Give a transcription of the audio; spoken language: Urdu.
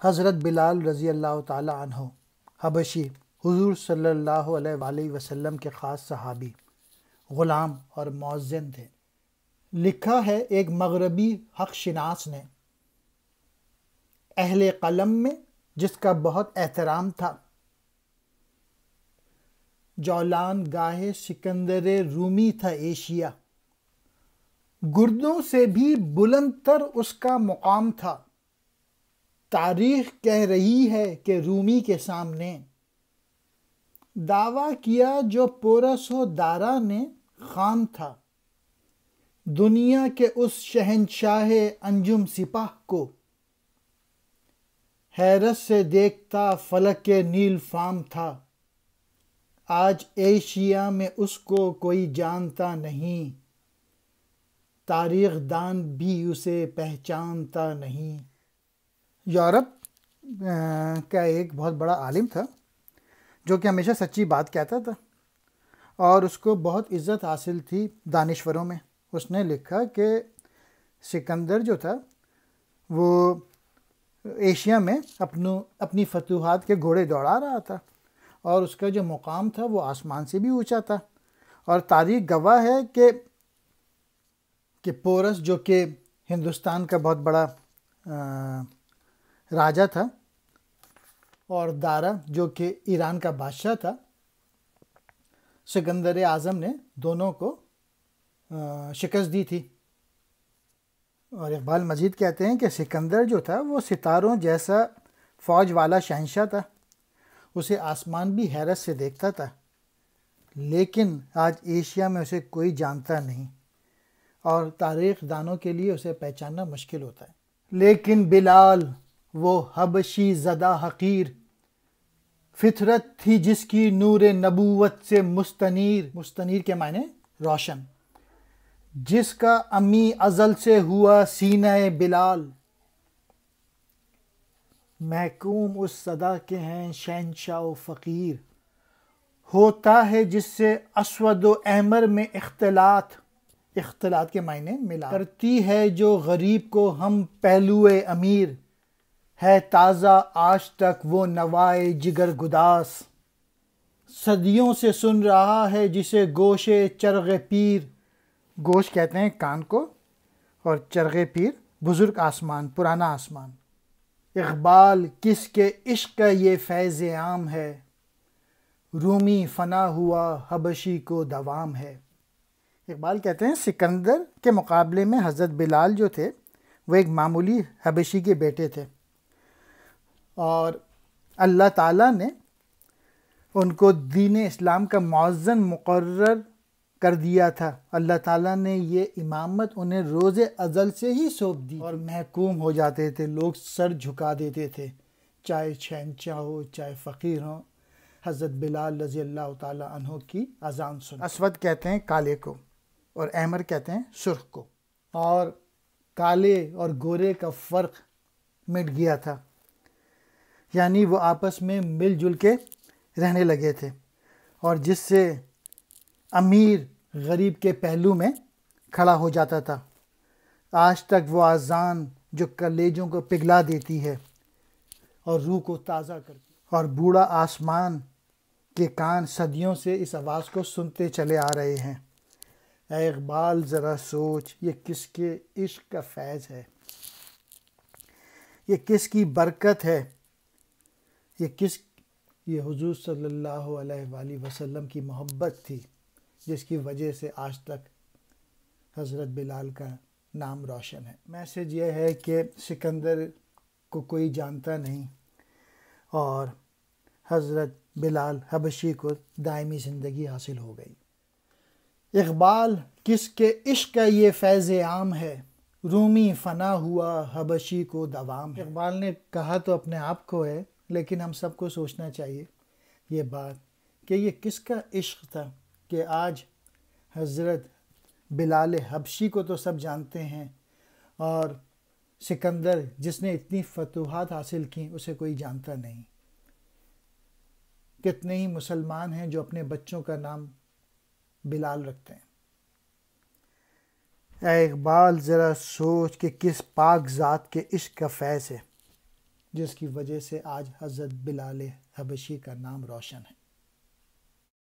حضرت بلال رضی اللہ تعالی عنہ حبشی، حضور صلی اللہ علیہ وآلہ وسلم کے خاص صحابی، غلام اور مؤذن تھے۔ لکھا ہے ایک مغربی حق شناس نے، اہل قلم میں جس کا بہت احترام تھا، جولان گاہ سکندر رومی تھا ایشیا، گردوں سے بھی بلند تر اس کا مقام تھا۔ تاریخ کہہ رہی ہے کہ رومی کے سامنے دعویٰ کیا جو پورس و دارا نے خان تھا، دنیا کے اس شہنشاہ انجم سپاہ کو حیرت سے دیکھتا فلک کے نیل فام تھا۔ آج ایشیا میں اس کو کوئی جانتا نہیں، تاریخ دان بھی اسے پہچانتا نہیں۔ یورپ کا ایک بہت بڑا عالم تھا جو کہ ہمیشہ سچی بات کہتا تھا اور اس کو بہت عزت حاصل تھی دانشوروں میں۔ اس نے لکھا کہ سکندر جو تھا وہ ایشیا میں اپنی فتوحات کے گھوڑے دوڑا رہا تھا اور اس کا جو مقام تھا وہ آسمان سے بھی اونچا تھا، اور تاریخ گواہ ہے کہ پورس جو کہ ہندوستان کا بہت بڑا راجا تھا، اور دارا جو کہ ایران کا بادشاہ تھا، سکندر اعظم نے دونوں کو شکست دی تھی۔ اور اقبال مزید کہتے ہیں کہ سکندر جو تھا وہ ستاروں جیسا فوج والا شہنشاہ تھا، اسے آسمان بھی حیرت سے دیکھتا تھا، لیکن آج ایشیا میں اسے کوئی جانتا نہیں اور تاریخ دانوں کے لیے اسے پہچاننا مشکل ہوتا ہے۔ لیکن بلال وہ حبشی زدہ حقیر، فطرت تھی جس کی نور نبوت سے مستنیر کے معنی روشن، جس کا امی ازل سے ہوا سینہ بلال، محکوم اس صدا کے ہیں شہنشاہ و فقیر، ہوتا ہے جس سے اسود و احمر میں اختلاط کے معنی ملا، کرتی ہے جو غریب کو ہم پہلو امیر، ہے تازہ آج تک وہ نوائے جگر گداس، صدیوں سے سن رہا ہے جسے گوش چرغ پیر، گوش کہتے ہیں کان کو اور چرغ پیر بزرگ آسمان، پرانا آسمان، اقبال کس کے عشق کا یہ فیض عام ہے، رومی فنا ہوا حبشی کو دوام ہے۔ اقبال کہتے ہیں سکندر کے مقابلے میں حضرت بلال جو تھے وہ ایک معمولی حبشی کے بیٹے تھے، اور اللہ تعالیٰ نے ان کو دین اسلام کا مؤذن مقرر کر دیا تھا۔ اللہ تعالیٰ نے یہ امامت انہیں روز ازل سے ہی سونپ دی اور محکوم ہو جاتے تھے، لوگ سر جھکا دیتے تھے، چاہے شہنشاہ ہو چاہے فقیر ہو، حضرت بلال رضی اللہ تعالیٰ عنہ کی اذان سن۔ اسود کہتے ہیں کالے کو اور احمر کہتے ہیں سرخ کو، اور کالے اور گورے کا فرق مٹ گیا تھا، یعنی وہ آپس میں مل جل کے رہنے لگے تھے، اور جس سے امیر غریب کے پہلو میں کھڑا ہو جاتا تھا۔ آج تک وہ اذان جو کلیجوں کو پگھلا دیتی ہے اور روح کو تازہ کرتی ہے، اور بوڑھا آسمان کے کان صدیوں سے اس آواز کو سنتے چلے آ رہے ہیں۔ اے اقبال ذرا سوچ، یہ کس کے عشق کا فیض ہے، یہ کس کی برکت ہے، یہ حضور صلی اللہ علیہ وآلہ وسلم کی محبت تھی جس کی وجہ سے آج تک حضرت بلال کا نام روشن ہے۔ میسج یہ ہے کہ سکندر کو کوئی جانتا نہیں اور حضرت بلال حبشی کو دائمی زندگی حاصل ہو گئی۔ اقبال کس کے عشق کا یہ فیض عام ہے، رومی فنا ہوا حبشی کو دوام ہے۔ اقبال نے کہا تو اپنے آپ کو ہے، لیکن ہم سب کو سوچنا چاہیے یہ بات کہ یہ کس کا عشق تھا کہ آج حضرت بلال حبشی کو تو سب جانتے ہیں، اور سکندر جس نے اتنی فتوحات حاصل کی اسے کوئی جانتا نہیں۔ کتنے ہی مسلمان ہیں جو اپنے بچوں کا نام بلال رکھتے ہیں۔ اے اقبال ذرا سوچ کہ کس پاک ذات کے عشق کا فیض ہے، جس کی وجہ سے آج حضرت بلال حبشی کا نام روشن ہے۔